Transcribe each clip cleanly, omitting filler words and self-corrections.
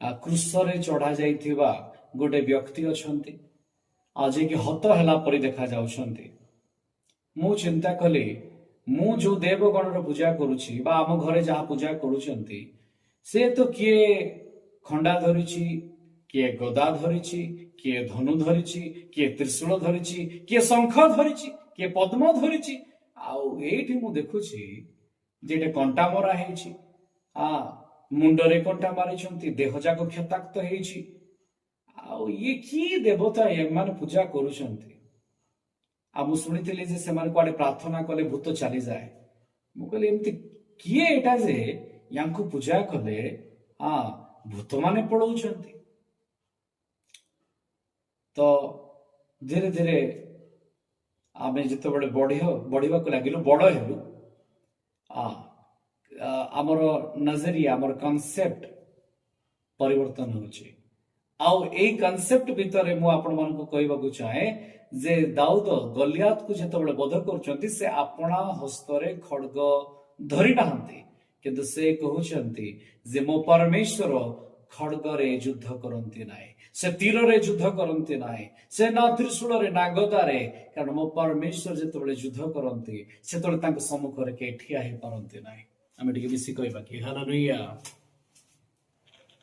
क्रूसरे चढ़ा जाइथिबा गोटे व्यक्ति अछंती आज कि हत होला परि देखा जाउछंती। मु चिंता कली मु जो देवगणर पूजा करुछि बा आम घरे जहा पूजा करुचंती से तो किए खंडा धरिछि, किए गदा धरिछि, किए धनु धरिछि, किए त्रिशूल धरिछि, किए शंख धरिछि, किए पद्म धरिछि। आउ एठी मु देखुछि जेटे कंटा मरा हेछि, मुंडरे कंटा मारिछंती, देह जाक क्षताक्त हेछि। आउ ये की देवता ये माने पूजा करुछंती। आ मु सुनिथिली जे सेमान कुआडे प्रार्थना कले भूत चली जाए। मु कहली एमती किए एटा जे यांकु पूजा कले भूत माने पळौछंती। तो धीरे धीरे आमे जते बड़े बढ़िबा को लागिलु, बड़ हेलु, आमर नजरिया आमर कॉन्सेप्ट परिवर्तन होछि। आउ एई कॉन्सेप्ट भितरे मु आपण मानकु कहबाकू चाहे जे दाऊद गलियात को जेतेबेले बध करूछंती से आपणा हस्तरे खड्ग धरि नाहंती, किंतु से कहउछंती जे मो परमेश्वर खड्गरे युद्ध करंती नाही, से तीर युद्ध करंती नाही, से ना त्रिशूल ना गदारे, कारण मो परमेश्वर जेतेबेले युद्ध करंती सेतेबेले तांको सम्मुखरे के ठिया हे पारंती नाही। आमे टिके बिसी कहबा कि हालेलुया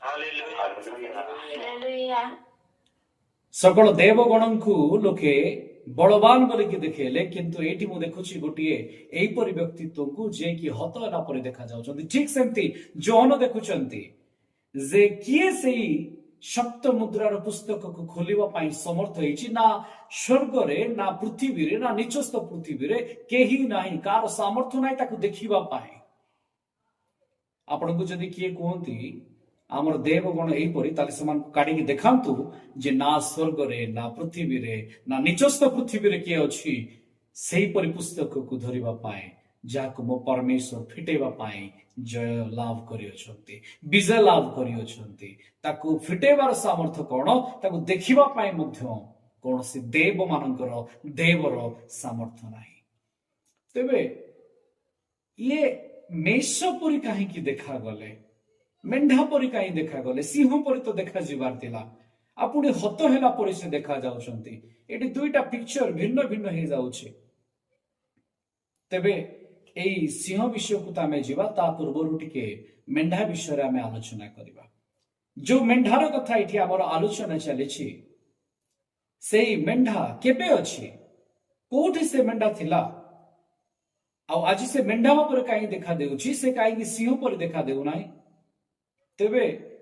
हालेलुया। सकल देवगणଙ୍କୁ लोके बलवान बोलिकी देखेले, किंतु एठी मु देखुछि गोटिए एहीपरि व्यक्तित्वକୁ जे कि हत होला परि देखा जाउछंती। ठीक सेमती जोन देखुछंती जे किए सेही सप्त मुद्रार पुस्तक को खोलिबा पाई समर्थ हेछि, ना स्वर्ग रे ना पृथ्वी रे ना निचस्थ पृथ्वी रे केही नाही, कार सामर्थ्य नाही ताकू देखिबा पाई। आपनको जदि किए कहंती आमर देवगण एहीपरि ताले समान काढी देखांतु जे ना स्वर्ग रे ना पृथ्वी रे ना निचस्थ पृथ्वी रे किए अछि सेही परि पुस्तक को धरिबा पाए जाको मो परमेश्वर फिटेबा पाए जय लाभ करियछंती, विजय लाभ करियछंती। ताकू फिटेबार सामर्थ्य कोन ताकू देखिबा पाए मध्य कोनसी देव मानकर देवर सामर्थ्य नाही। तेबे ये मेष परि काहे कि देखा गले, मेंढा परि काहे देखा गले, सिंह परि तो देखा जिबार तिला, आपुनी हत हेला परि से देखा जाउछंती। एटी दुईटा पिक्चर भिन्न भिन्न हे जाउछि। तेबे एई सिंह विषय को तामे जिबा ता पूर्वरु टिके मेंढा विषय रे आमे आलोचना करिबा। जो मेंढार कथा एठी हमर आलोचना चलिछि सेई मेंढा केबे अछि, कोठी से मेंढा थिला, आ आज से मेंढा पर काई देखा देउछि, से काई सिंह पर देखा देउ नाही। तेबे